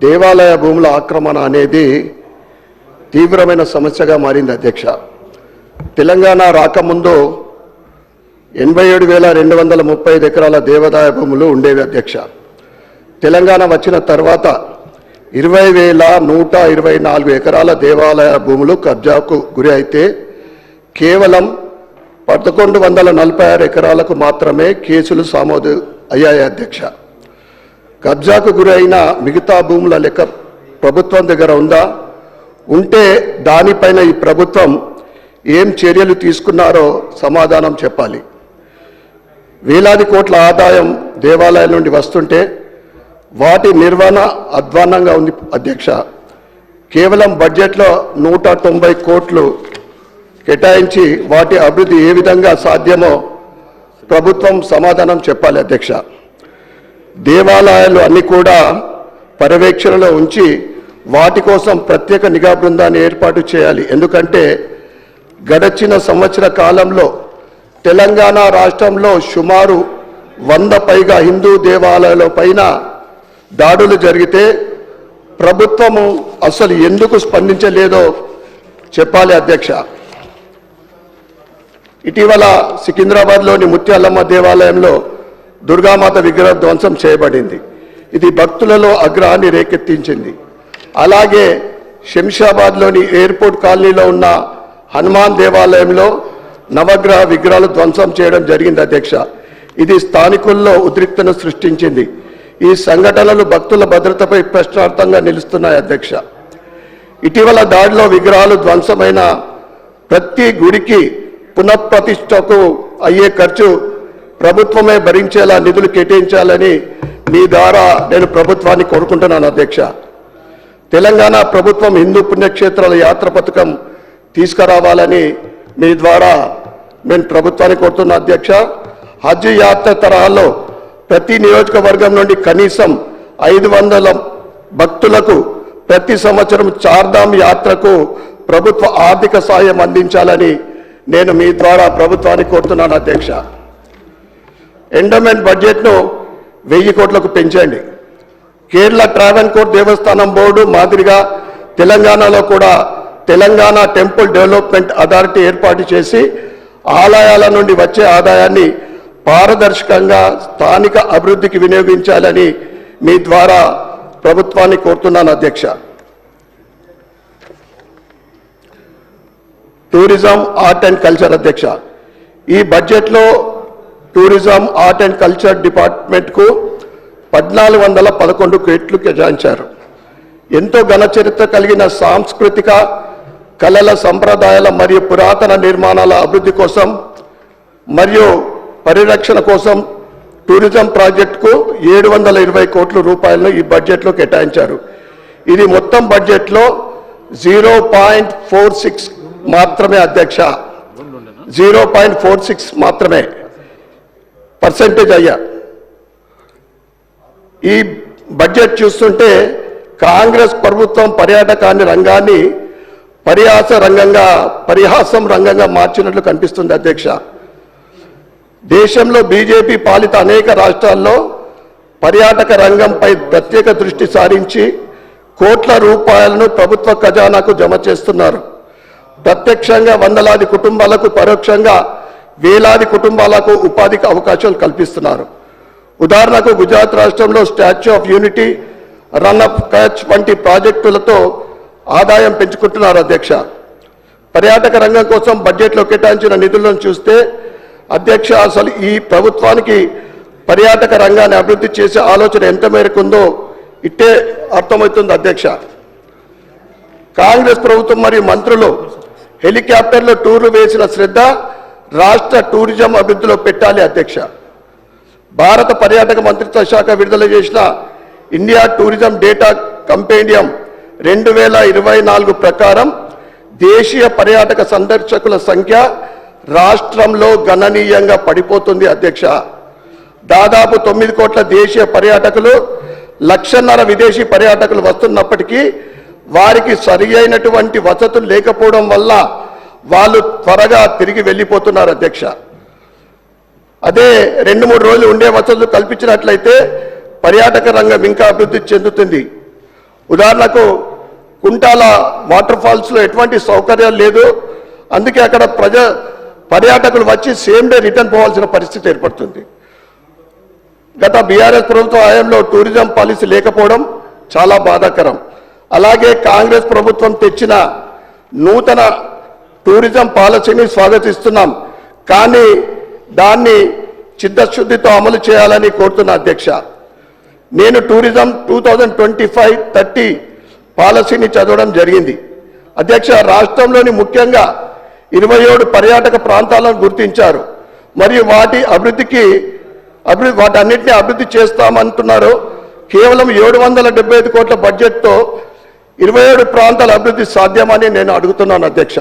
దేవాలయ భూముల ఆక్రమణ అనేది తీవ్రమైన సమస్యగా మారింది అధ్యక్ష. తెలంగాణ రాకముందు 87,235 ఎకరాల దేవాదాయ భూములు ఉండేవి అధ్యక్ష. తెలంగాణ వచ్చిన తర్వాత 20,124 ఎకరాల దేవాలయ భూములు కబ్జాకు గురి అయితే కేవలం 1,146 ఎకరాలకు మాత్రమే కేసులు సమోదు అయ్యాయి అధ్యక్ష. కబ్జాకు గురైన మిగతా భూముల లెక్క ప్రభుత్వం దగ్గర ఉందా? ఉంటే దానిపైన ఈ ప్రభుత్వం ఏం చర్యలు తీసుకున్నారో సమాధానం చెప్పాలి. వేలాది కోట్ల ఆదాయం దేవాలయాల నుండి వస్తుంటే వాటి నిర్వహణ అధ్వాన్నంగా ఉంది అధ్యక్ష. కేవలం బడ్జెట్లో 190 కోట్లు కేటాయించి వాటి అభివృద్ధి ఏ విధంగా సాధ్యమో ప్రభుత్వం సమాధానం చెప్పాలి అధ్యక్ష. దేవాలయాలు అన్నీ కూడా పర్యవేక్షణలో ఉంచి వాటి కోసం ప్రత్యేక నిఘా బృందాన్ని ఏర్పాటు చేయాలి. ఎందుకంటే గడచిన సంవత్సర కాలంలో తెలంగాణ రాష్ట్రంలో సుమారు 100 పైగా హిందూ దేవాలయాల పైన దాడులు జరిగితే ప్రభుత్వము అసలు ఎందుకు స్పందించలేదో చెప్పాలి అధ్యక్ష. ఇటీవల సికింద్రాబాద్లోని ముత్యాలమ్మ దేవాలయంలో దుర్గామాత విగ్రహం ధ్వంసం చేయబడింది. ఇది భక్తులలో ఆగ్రహాన్ని రేకెత్తించింది. అలాగే శంషాబాద్లోని ఎయిర్పోర్ట్ కాలనీలో ఉన్న హనుమాన్ దేవాలయంలో నవగ్రహ విగ్రహాలు ధ్వంసం చేయడం జరిగింది అధ్యక్ష. ఇది స్థానికుల్లో ఉద్రిక్తను సృష్టించింది. ఈ సంఘటనలు భక్తుల భద్రతపై ప్రశ్నార్థంగా నిలుస్తున్నాయి అధ్యక్ష. ఇటీవల దాడిలో విగ్రహాలు ధ్వంసమైన ప్రతి గుడికి పునఃప్రతిష్టకు అయ్యే ఖర్చు ప్రభుత్వమే భరించేలా నిధులు కేటాయించాలని మీ ద్వారా నేను ప్రభుత్వాన్ని కోరుకుంటున్నాను అధ్యక్ష. తెలంగాణ ప్రభుత్వం హిందూ పుణ్యక్షేత్రాల యాత్ర పథకం తీసుకురావాలని మీ ద్వారా నేను ప్రభుత్వాన్ని కోరుతున్నా అధ్యక్ష. హజ్ యాత్ర తరహాలో ప్రతి నియోజకవర్గం నుండి కనీసం 500 భక్తులకు ప్రతి సంవత్సరం చార్ధామ్ యాత్రకు ప్రభుత్వ ఆర్థిక సాయం అందించాలని నేను మీ ద్వారా ప్రభుత్వాన్ని కోరుతున్నాను అధ్యక్ష. ఎండోమెంట్ బడ్జెట్ను 1000 కోట్లకు పెంచండి. కేరళ ట్రావెన్కోర్ దేవస్థానం బోర్డు మాదిరిగా తెలంగాణలో కూడా తెలంగాణ టెంపుల్ డెవలప్మెంట్ అథారిటీ ఏర్పాటు చేసి ఆలయాల నుండి వచ్చే ఆదాయాన్ని పారదర్శకంగా స్థానిక అభివృద్ధికి వినియోగించాలని మీ ద్వారా ప్రభుత్వాన్ని కోరుతున్నాను అధ్యక్ష. టూరిజం, ఆర్ట్ అండ్ కల్చర్ అధ్యక్ష. ఈ బడ్జెట్లో టూరిజం, ఆర్ట్ అండ్ కల్చర్ డిపార్ట్మెంట్కు 1,411 కోట్లు కేటాయించారు. ఎంతో ఘన చరిత్ర కలిగిన సాంస్కృతిక కళల, సంప్రదాయాల మరియు పురాతన నిర్మాణాల అభివృద్ధి కోసం మరియు పరిరక్షణ కోసం టూరిజం ప్రాజెక్టుకు 720 కోట్ల రూపాయలను ఈ బడ్జెట్లో కేటాయించారు. ఇది మొత్తం బడ్జెట్లో 0.46 మాత్రమే అధ్యక్ష. 0.46 మాత్రమే పర్సెంటేజ్ అయ్యా. ఈ బడ్జెట్ చూస్తుంటే కాంగ్రెస్ ప్రభుత్వం పర్యాటకాన్ని రంగాన్ని పరిహాసం రంగంగా మార్చినట్లు కనిపిస్తుంది అధ్యక్ష. దేశంలో బీజేపీ పాలిత అనేక రాష్ట్రాల్లో పర్యాటక రంగంపై ప్రత్యేక దృష్టి సారించి కోట్ల రూపాయలను ప్రభుత్వ ఖజానాకు జమ చేస్తున్నారు. ప్రత్యక్షంగా వందలాది కుటుంబాలకు, పరోక్షంగా వేలాది కుటుంబాలకు ఉపాధికి అవకాశాలు కల్పిస్తున్నారు. ఉదాహరణకు గుజరాత్ రాష్ట్రంలో statue of unity, run of Kutch వంటి ప్రాజెక్టులతో ఆదాయం పెంచుకుంటున్నారు అధ్యక్ష. పర్యాటక రంగం కోసం బడ్జెట్లో కేటాయించిన నిధులను చూస్తే అధ్యక్ష అసలు ఈ ప్రభుత్వానికి పర్యాటక రంగాన్ని అభివృద్ధి చేసే ఆలోచన ఎంత మేరకు ఉందో ఇట్టే అర్థమవుతుంది అధ్యక్ష. కాంగ్రెస్ ప్రభుత్వం మరియు మంత్రులు హెలికాప్టర్లో టూర్లు వేసిన శ్రద్ధ రాష్ట్ర టూరిజం అభివృద్ధిలో పెట్టాలి అధ్యక్ష. భారత పర్యాటక మంత్రిత్వ శాఖ విడుదల చేసిన ఇండియా టూరిజం డేటా కంపెండియం 2024 ప్రకారం దేశీయ పర్యాటక సందర్శకుల సంఖ్య రాష్ట్రంలో గణనీయంగా పడిపోతుంది అధ్యక్ష. దాదాపు 9 కోట్ల దేశీయ పర్యాటకులు, 1.5 లక్షల విదేశీ పర్యాటకులు వస్తున్నప్పటికీ వారికి సరి అయినటువంటి వసతులు లేకపోవడం వల్ల వాళ్ళు త్వరగా తిరిగి వెళ్ళిపోతున్నారు అధ్యక్ష. అదే 2-3 రోజులు ఉండే వసతులు కల్పించినట్లయితే పర్యాటక రంగం ఇంకా అభివృద్ధి చెందుతుంది. ఉదాహరణకు కుంటాల వాటర్ ఫాల్స్లో ఎటువంటి సౌకర్యాలు లేదు. అందుకే అక్కడ పర్యాటకులు వచ్చి సేమ్ డే రిటర్న్ పోవాల్సిన పరిస్థితి ఏర్పడుతుంది. గత బీఆర్ఎస్ ప్రభుత్వ హయాంలో టూరిజం పాలసీ లేకపోవడం చాలా బాధాకరం. అలాగే కాంగ్రెస్ ప్రభుత్వం తెచ్చిన నూతన టూరిజం పాలసీని స్వాగతిస్తున్నాం. కానీ దాన్ని చిత్తశుద్ధితో అమలు చేయాలని కోరుతున్న అధ్యక్ష. నేను టూరిజం 2025-30 పాలసీని చదవడం జరిగింది. అధ్యక్ష, రాష్ట్రంలోని ముఖ్యంగా 27 పర్యాటక ప్రాంతాలను గుర్తించారు మరియు వాటన్నిటిని అభివృద్ధి చేస్తామంటున్నారు. కేవలం 775 కోట్ల బడ్జెట్తో 27 ప్రాంతాల అభివృద్ధి సాధ్యమని నేను అడుగుతున్నాను అధ్యక్ష.